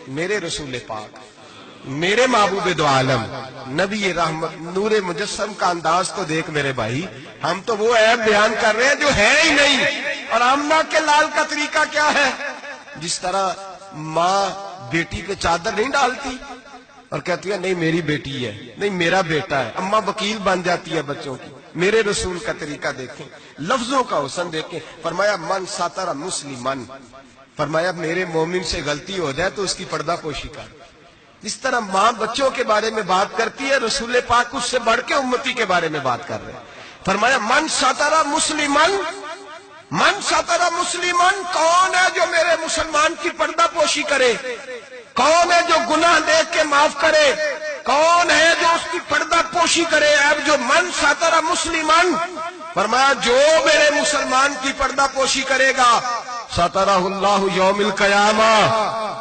میرے رسول پاک، میرے محبوب دو عالم، نبی رحمت، نور مجسم کا انداز تو دیکھ میرے بھائی، ہم تو وہ عیب بیان کر رہے ہیں جو ہے ہی نہیں۔ اور آمنہ کے لال کا طریقہ کیا ہے؟ جس طرح ماں بیٹی پہ چادر نہیں ڈالتی اور کہتی ہے نہیں میری بیٹی ہے، نہیں میرا بیٹا ہے، اماں وکیل بن جاتی ہے بچوں کی، میرے رسول کا طریقہ دیکھیں، لفظوں کا حسن دیکھیں۔ فرمایا من ساتر مسلمن، فرمایا میرے مومن سے غلطی ہو جائے تو اس کی پردہ پوشی کر۔ جس طرح ماں بچوں کے بارے میں بات کرتی ہے، رسول پاک اس سے بڑھ کے امتی کے بارے میں بات کر رہے ہیں۔ فرمایا من ساتر مسلمن، من ساتر مسلمن، کون ہے جو میرے مسلمان کی پردہ پوشی کرے؟ کون ہے جو گناہ دیکھ کے معاف کرے؟ کون ہے جو اس کی پردہ پوشی کرے؟ اب جو من ساتر مسلمن، فرمایا جو میرے مسلمان کی پردہ پوشی کرے گا، ساترہ اللہ یوم القیامہ،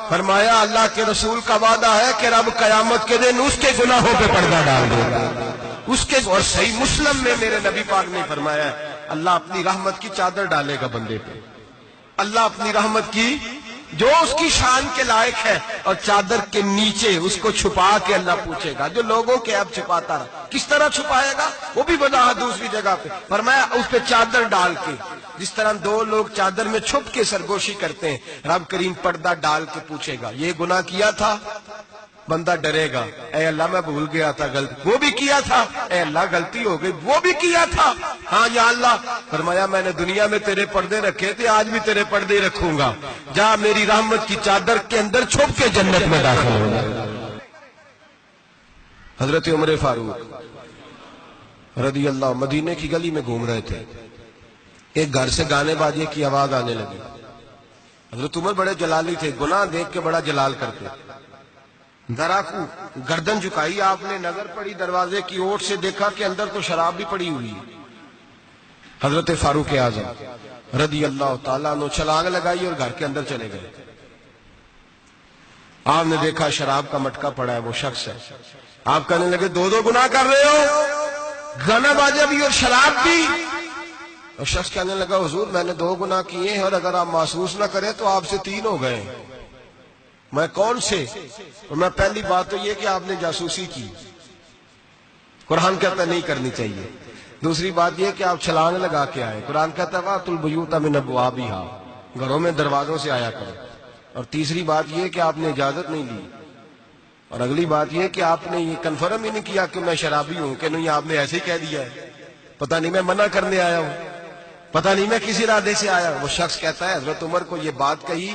فرمایا اللہ کے رسول کا وعدہ ہے کہ رب قیامت کے دن اس کے گناہوں پہ پردہ ڈال دے گا اس کے۔ اور صحیح مسلم میں میرے نبی پاک نے فرمایا اللہ اپنی رحمت کی چادر ڈالے گا بندے پہ، اللہ اپنی رحمت کی جو اس کی شان کے لائق ہے، اور چادر کے نیچے اس کو چھپا کے اللہ پوچھے گا جو لوگوں کے اب چھپاتا رہا، کس طرح چھپائے گا وہ بھی وضاحت دوسری جگہ پہ۔ فرمایا اس پہ چادر ڈال کے، جس طرح دو لوگ چادر میں چھپ کے سرگوشی کرتے ہیں، رب کریم پردہ ڈال کے پوچھے گا یہ گناہ کیا تھا؟ بندہ ڈرے گا، اے اللہ میں بھول گیا تھا، غلطی وہ بھی کیا تھا، اے اللہ غلطی ہو گئی، وہ بھی کیا تھا، ہاں یا اللہ۔ فرمایا میں نے دنیا میں تیرے پردے رکھے تھے، آج بھی تیرے پردے رکھوں گا، جا میری رحمت کی چادر کے اندر چھپ کے جنت میں داخل ہو جا۔ حضرت عمر فاروق رضی اللہ مدینے کی گلی میں گھوم رہے تھے، ایک گھر سے گانے باجے کی آواز آنے لگی۔ حضرت عمر بڑے جلالی تھے، گناہ دیکھ کے بڑا جلال کرتے، ذرا کو گردن جھکائی آپ نے، نظر پڑی دروازے کی اوٹ سے، دیکھا کہ اندر تو شراب بھی پڑی ہوئی ہے۔ حضرت فاروق اعظم رضی اللہ تعالیٰ عنہ چھلانگ لگائی اور گھر کے اندر چلے گئے۔ آپ نے دیکھا شراب کا مٹکا پڑا ہے، وہ شخص ہے۔ آپ کہنے لگے دو دو گناہ کر رہے ہو، گانا باجا بھی اور شراب بھی۔ اور شخص کہنے لگا حضور میں نے دو گناہ کیے ہیں، اور اگر آپ محسوس نہ کریں تو آپ سے تین ہو گئے۔ میں کون سے؟ اور میں پہلی بات تو یہ کہ آپ نے جاسوسی کی، قرآن کہتا نہیں کرنی چاہیے۔ دوسری بات یہ کہ آپ چھلانگ لگا کے آئے، قرآن کہتا ہے وَأْتُوا الْبُيُوتَ مِنْ أَبْوَابِهَا، گھروں میں دروازوں سے آیا کرو۔ اور تیسری بات یہ کہ آپ نے اجازت نہیں لی۔ اور اگلی بات یہ کہ آپ نے یہ کنفرم ہی نہیں کیا کہ میں شرابی ہوں کہ نہیں، آپ نے ایسے ہی کہہ دیا ہے، پتہ نہیں میں منع کرنے آیا ہوں، پتہ نہیں میں کسی ارادے سے آیا ہوں۔ وہ شخص کہتا ہے حضرت عمر کو یہ بات کہی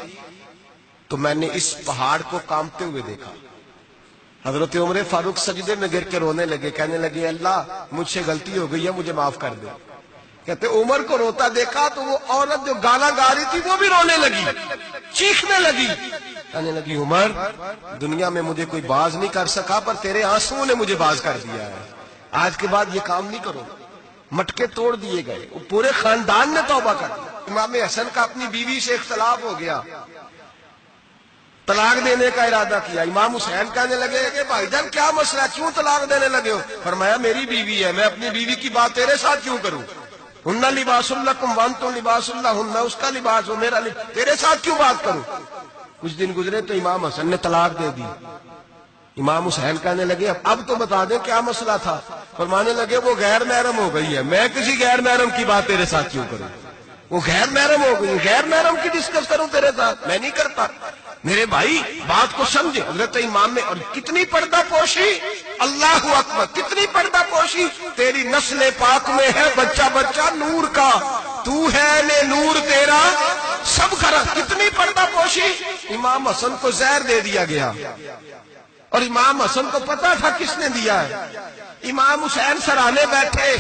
تو میں نے اس پہاڑ کو کانپتے ہوئے دیکھا۔ حضرت عمر فاروق سجدے میں گر کے رونے لگے، کہنے لگے اللہ مجھ سے غلطی ہو گئی ہے، مجھے معاف کر دے۔ کہتے عمر کو روتا دیکھا تو وہ عورت جو گانا گا رہی تھی وہ بھی رونے لگی، چیخنے لگی، کہنے لگی عمر دنیا میں مجھے کوئی باز نہیں کر سکا، پر تیرے آنسوؤں نے مجھے باز کر دیا ہے، آج کے بعد یہ کام نہیں کرو۔ مٹکے توڑ دیے گئے، پورے خاندان نے توبہ کر دیا۔ امام حسن کا اپنی بیوی سے اختلاف ہو گیا، طلاق دینے کا ارادہ کیا۔ امام حسین کہنے لگے کہ بھائی جان کیا مسئلہ، کیوں طلاق دینے لگے ہو؟ فرمایا میری بیوی ہے، میں اپنی بیوی کی بات تیرے ساتھ کیوں کروں؟ ہن لباس لکم وانتم لباس لہن، اس کا لباس ہو میرا لباس، تیرے ساتھ کیوں بات کروں؟ کچھ دن گزرے تو امام حسن نے طلاق دے دی۔ امام حسین کہنے لگے اب تو بتا دیں کیا مسئلہ تھا؟ فرمانے لگے وہ غیر محرم ہو گئی ہے، میں کسی غیر محرم کی بات تیرے ساتھ کیوں کروں؟ وہ غیر محرم ہو گئی، غیر محرم کی ڈسکس کروں تیرے ساتھ؟ میں نہیں کرتا۔ میرے بھائی بات کو سمجھے، حضرت امام میں اور کتنی پردہ پوشی، اللہ اکبر، کتنی پردہ پوشی۔ تیری نسل پاک میں ہے بچہ بچہ نور کا، تو ہے نے نور تیرا سب کرا، کتنی پردہ پوشی۔ امام حسن کو زہر دے دیا گیا، اور امام حسن کو پتا تھا کس نے دیا ہے۔ امام حسین سرانے بیٹھے،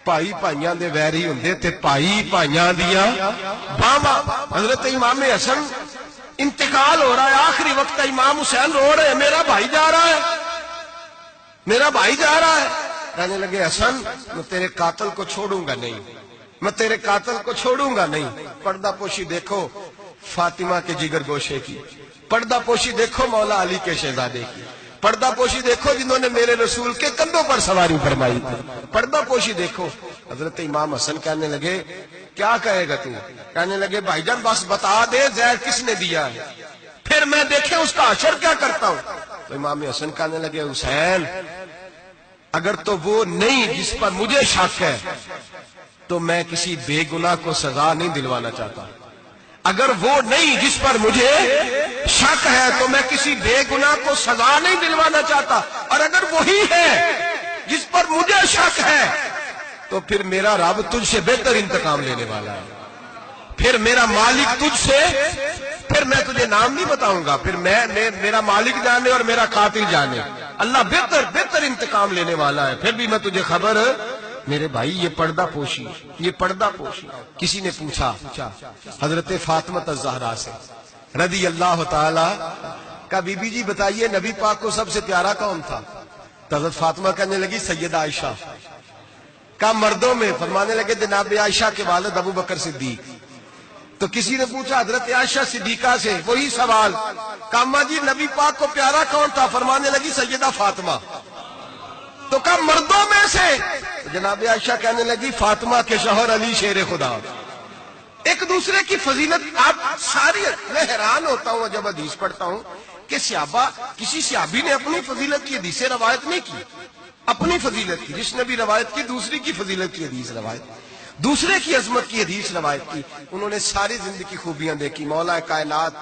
بھائی بھائیاں دے ویری ہوندے تے بھائی بھائیاں دیاں باواں۔ حضرت امام حسن انتقال ہو رہا ہے، آخری وقت کا، امام حسین رو رہے ہیں میرا بھائی جا رہا ہے، میرا بھائی جا رہا ہے۔ کہنے لگے حسن میں تیرے قاتل کو چھوڑوں گا نہیں، میں تیرے قاتل کو چھوڑوں گا نہیں۔ پردہ پوشی دیکھو فاطمہ کے جگر گوشے کی، پردہ پوشی دیکھو مولا علی کے شہزادے کی، پردہ پوشی دیکھو جنہوں نے میرے رسول کے کندھوں پر سواری فرمائی تھی، پردہ پوشی دیکھو۔ حضرت امام حسن کہنے لگے کیا کہے گا تو؟ کہنے لگے بھائی جان بس بتا دے زہر کس نے دیا ہے۔ پھر پھر میں دیکھیں اس کا حشر کیا کرتا ہوں. تو امام حسن کہنے لگے حسین اگر تو وہ نہیں جس پر مجھے شک ہے تو میں کسی بے گناہ کو سزا نہیں دلوانا چاہتا. اگر وہ نہیں جس پر مجھے شک ہے تو میں کسی بے گناہ کو سزا نہیں دلوانا چاہتا. اور اگر وہی ہے جس پر مجھے شک ہے تو پھر میرا رب تجھ سے بہتر انتقام لینے والا ہے. پھر میرا مالک تجھ سے، پھر میں تجھے نام نہیں بتاؤں گا، پھر میرا مالک جانے اور میرا قاتل جانے، اللہ بہتر انتقام لینے والا ہے. پھر بھی میں تجھے خبر میرے بھائی یہ پردہ پوشی، یہ پردہ پوشی. کسی نے پوچھا حضرت فاطمہ الزہرا سے رضی اللہ تعالی کا، بی بی جی بتائیے نبی پاک کو سب سے پیارا کون تھا؟ تو حضرت فاطمہ کہنے لگی سیدہ عائشہ. کا مردوں میں؟ فرمانے لگے جناب عائشہ کے والد ابو بکر صدیق. تو کسی نے پوچھا حضرت عائشہ صدیقہ سے وہی سوال، کہا جی نبی پاک کو پیارا کون تھا؟ فرمانے لگی سیدہ فاطمہ. تو کہا مردوں میں سے؟ جناب عائشہ کہنے لگی فاطمہ کے شوہر علی شیر خدا. ایک دوسرے کی فضیلت آپ ساری، میں حیران ہوتا ہوں جب حدیث پڑھتا ہوں کہ صحابہ، کسی صحابی نے اپنی فضیلت کی حدیث روایت نہیں کی. اپنی فضیلت کی، جس نے بھی روایت کی دوسری کی فضیلت کی حدیث روایت، دوسرے کی عظمت کی حدیث روایت کی. انہوں نے ساری زندگی کی خوبیاں دیکھی. مولا کائنات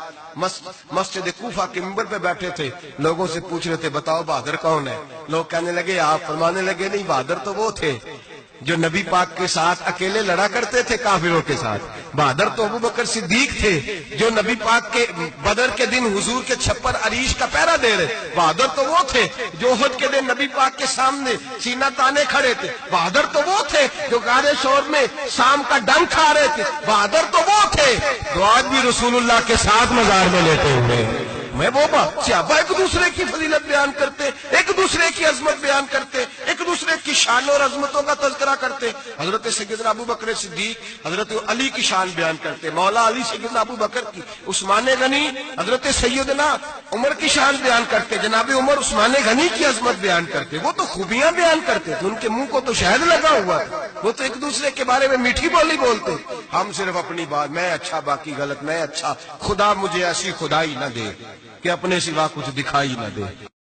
مسجد کوفہ کے منبر پہ بیٹھے تھے، لوگوں سے پوچھ رہے تھے بتاؤ بہادر کون ہے؟ لوگ کہنے لگے آپ. فرمانے لگے نہیں، بہادر تو وہ تھے جو نبی پاک کے ساتھ اکیلے لڑا کرتے تھے کافروں کے ساتھ. بہادر تو ابو بکر صدیق تھے جو نبی پاک کے بدر کے دن حضور کے چھپر عریش کا پہرا دے رہے. بہادر تو وہ تھے جو احد کے دن نبی پاک کے سامنے سینہ تانے کھڑے تھے. بہادر تو وہ تھے جو غار شور میں شام کا ڈنگ کھا رہے تھے. بہادر تو وہ تھے جو آج بھی رسول اللہ کے ساتھ مزار میں لیتے ہوئے. میں وہ صحابہ ایک دوسرے کی فضیلت بیان کرتے، ایک دوسرے کی عظمت بیان کرتے، ایک دوسرے کی شان اور عظمتوں کا تذکرہ کرتے. حضرت سیدنا ابو بکر صدیق حضرت علی کی شان بیان کرتے، مولا علی سیدنا ابو بکر کی. عثمان غنی حضرت سیدنا عمر کی شان بیان کرتے، جناب عمر عثمان غنی کی عظمت بیان کرتے. وہ تو خوبیاں بیان کرتے تھے، ان کے منہ کو تو شہد لگا ہوا تھا. وہ تو ایک دوسرے کے بارے میں میٹھی بولی بولتے. ہم صرف اپنی بات، میں اچھا باقی غلط، میں اچھا، خدا مجھے ایسی خدائی نہ دے کہ اپنے سوا کچھ دکھائی نہ دے.